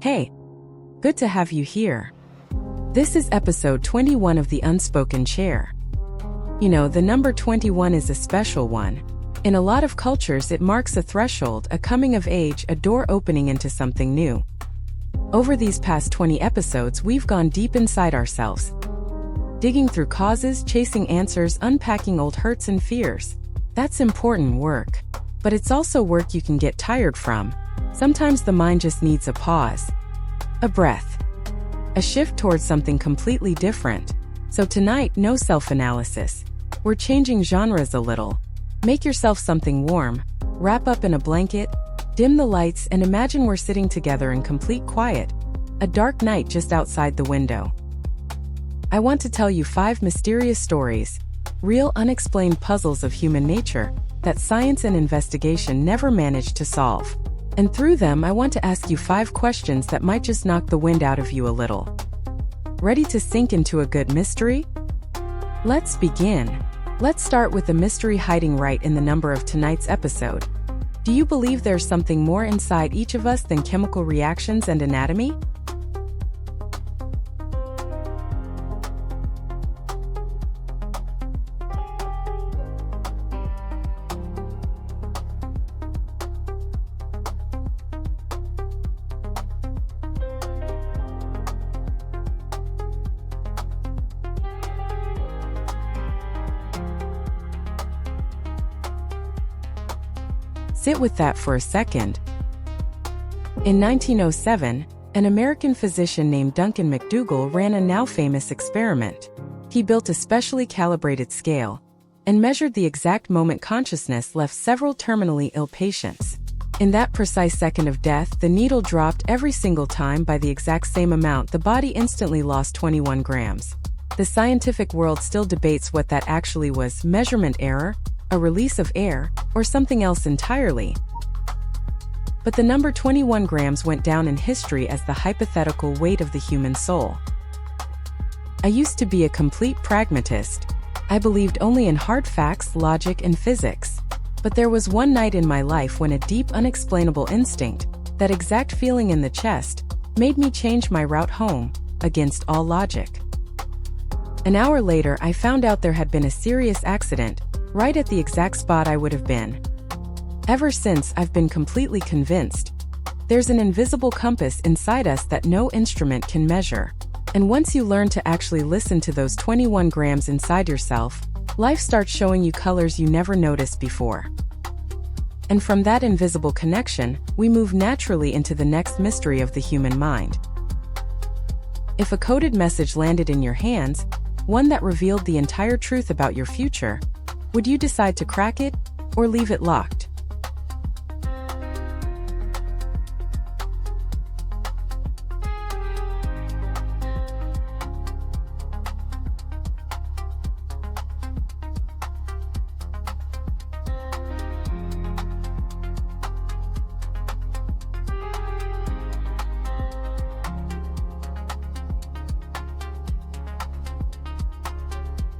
Hey, good to have you here. This is episode 21 of the Unspoken Chair. You know, the number 21 is a special one. In a lot of cultures, it marks a threshold, a coming of age, a door opening into something new. Over these past 20 episodes, we've gone deep inside ourselves, digging through causes, chasing answers, unpacking old hurts and fears. That's important work. But it's also work you can get tired from. Sometimes the mind just needs a pause, a breath, a shift towards something completely different. So tonight, no self-analysis. We're changing genres a little. Make yourself something warm, wrap up in a blanket, dim the lights, and imagine we're sitting together in complete quiet. A dark night just outside the window. I want to tell you 5 mysterious stories, real unexplained puzzles of human nature that science and investigation never managed to solve. And through them, I want to ask you 5 questions that might just knock the wind out of you a little. Ready to sink into a good mystery? Let's begin. Let's start with the mystery hiding right in the number of tonight's episode. Do you believe there's something more inside each of us than chemical reactions and anatomy? Sit with that for a second. In 1907, an American physician named Duncan McDougall ran a now famous experiment. He built a specially calibrated scale and measured the exact moment consciousness left several terminally ill patients. In that precise second of death, the needle dropped every single time by the exact same amount. The body instantly lost 21 grams. The scientific world still debates what that actually was: measurement error, a release of air, or something else entirely. But the number 21 grams went down in history as the hypothetical weight of the human soul. I used to be a complete pragmatist. I believed only in hard facts, logic, and physics. But there was one night in my life when a deep, unexplainable instinct, that exact feeling in the chest, made me change my route home, against all logic. An hour later, I found out there had been a serious accident, right at the exact spot I would have been. Ever since, I've been completely convinced. There's an invisible compass inside us that no instrument can measure. And once you learn to actually listen to those 21 grams inside yourself, life starts showing you colors you never noticed before. And from that invisible connection, we move naturally into the next mystery of the human mind. If a coded message landed in your hands, one that revealed the entire truth about your future, would you decide to crack it, or leave it locked?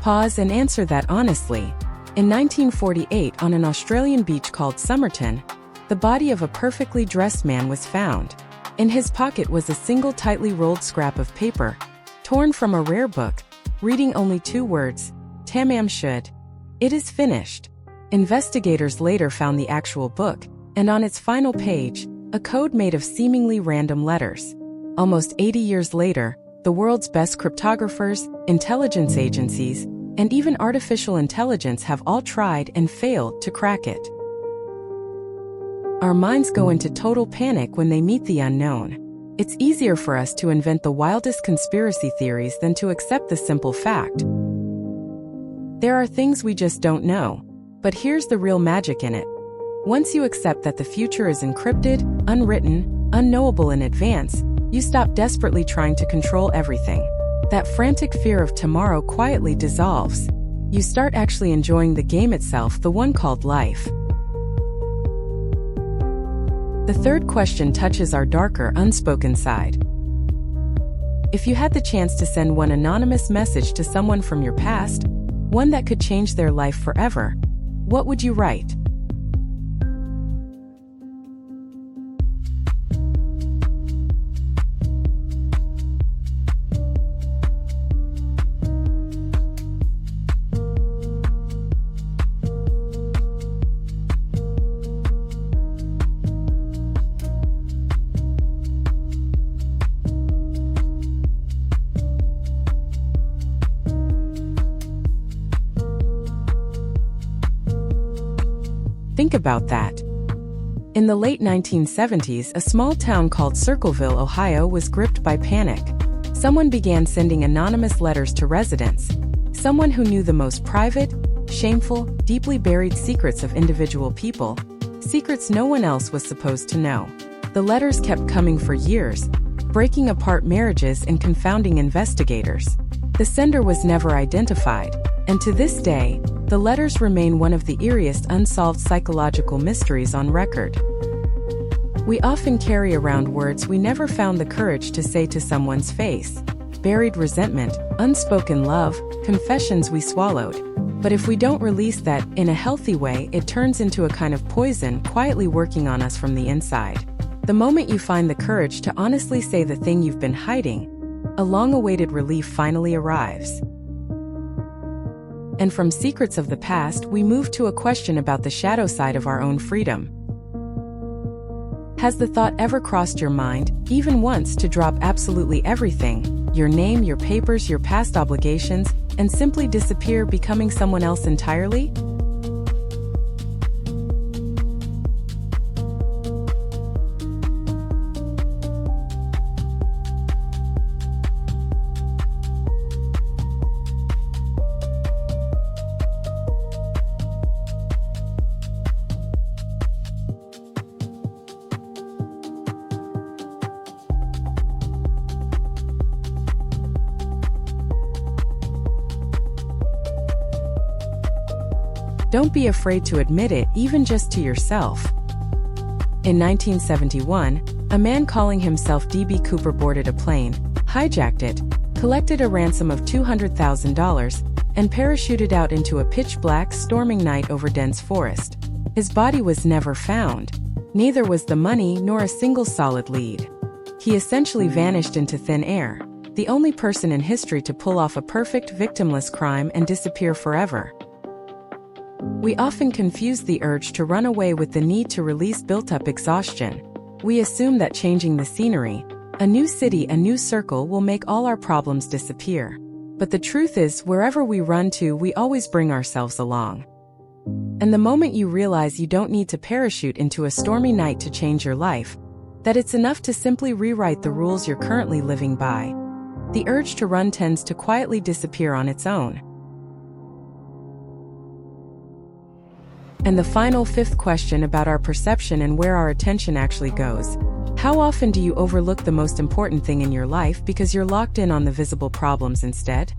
Pause and answer that honestly. In 1948, on an Australian beach called Somerton, the body of a perfectly dressed man was found. In his pocket was a single tightly rolled scrap of paper, torn from a rare book, reading only 2 words, Tamam Shud. It is finished. Investigators later found the actual book, and on its final page, a code made of seemingly random letters. Almost 80 years later, the world's best cryptographers, intelligence agencies, and even artificial intelligence have all tried and failed to crack it. Our minds go into total panic when they meet the unknown. It's easier for us to invent the wildest conspiracy theories than to accept the simple fact. There are things we just don't know. But here's the real magic in it. Once you accept that the future is encrypted, unwritten, unknowable in advance, you stop desperately trying to control everything. That frantic fear of tomorrow quietly dissolves. You start actually enjoying the game itself, the one called life. The third question touches our darker, unspoken side. If you had the chance to send one anonymous message to someone from your past, one that could change their life forever, what would you write? Think about that. In the late 1970s, a small town called Circleville, Ohio, was gripped by panic. Someone began sending anonymous letters to residents. Someone who knew the most private, shameful, deeply buried secrets of individual people. Secrets no one else was supposed to know. The letters kept coming for years, breaking apart marriages and confounding investigators. The sender was never identified, and to this day, the letters remain one of the eeriest unsolved psychological mysteries on record. We often carry around words we never found the courage to say to someone's face. Buried resentment, unspoken love, confessions we swallowed. But if we don't release that in a healthy way, it turns into a kind of poison quietly working on us from the inside. The moment you find the courage to honestly say the thing you've been hiding, a long-awaited relief finally arrives. And from secrets of the past, we move to a question about the shadow side of our own freedom. Has the thought ever crossed your mind, even once, to drop absolutely everything, your name, your papers, your past obligations, and simply disappear, becoming someone else entirely? Don't be afraid to admit it, even just to yourself. In 1971, a man calling himself D.B. Cooper boarded a plane, hijacked it, collected a ransom of $200,000, and parachuted out into a pitch-black, storming night over dense forest. His body was never found. Neither was the money nor a single solid lead. He essentially vanished into thin air, the only person in history to pull off a perfect, victimless crime and disappear forever. We often confuse the urge to run away with the need to release built-up exhaustion. We assume that changing the scenery, a new city, a new circle, will make all our problems disappear. But the truth is, wherever we run to, we always bring ourselves along. And the moment you realize you don't need to parachute into a stormy night to change your life, that it's enough to simply rewrite the rules you're currently living by, the urge to run tends to quietly disappear on its own. And the final fifth question about our perception and where our attention actually goes. How often do you overlook the most important thing in your life because you're locked in on the visible problems instead?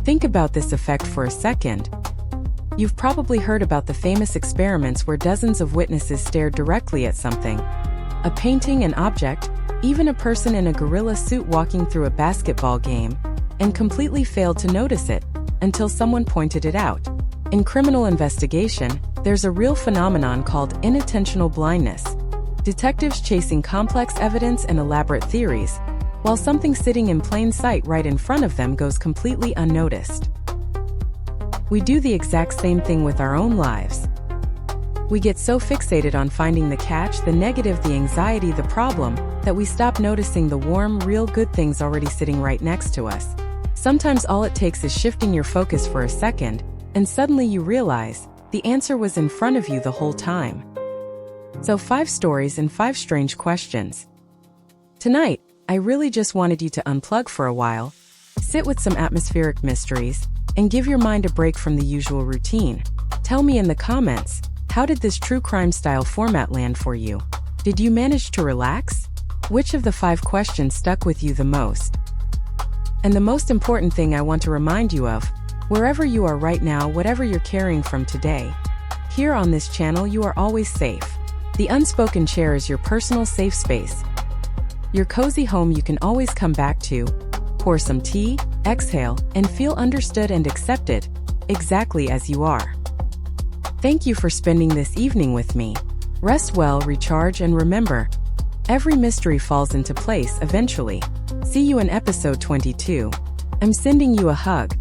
Think about this effect for a second. You've probably heard about the famous experiments where dozens of witnesses stared directly at something. A painting, an object, even a person in a gorilla suit walking through a basketball game, and completely failed to notice it until someone pointed it out. In criminal investigation, there's a real phenomenon called inattentional blindness. Detectives chasing complex evidence and elaborate theories, while something sitting in plain sight right in front of them goes completely unnoticed. We do the exact same thing with our own lives. We get so fixated on finding the catch, the negative, the anxiety, the problem, that we stop noticing the warm, real good things already sitting right next to us. Sometimes all it takes is shifting your focus for a second, and suddenly you realize the answer was in front of you the whole time. So 5 stories and 5 strange questions. Tonight, I really just wanted you to unplug for a while, sit with some atmospheric mysteries, and give your mind a break from the usual routine. Tell me in the comments, how did this true crime style format land for you? Did you manage to relax? Which of the 5 questions stuck with you the most? And the most important thing I want to remind you of, wherever you are right now, whatever you're carrying from today, Here on this channel, you are always safe. The Unspoken Chair is your personal safe space. Your cozy home you can always come back to. Pour some tea, exhale, and feel understood and accepted, exactly as you are. Thank you for spending this evening with me. Rest well, recharge, and remember, every mystery falls into place eventually. See you in episode 22. I'm sending you a hug.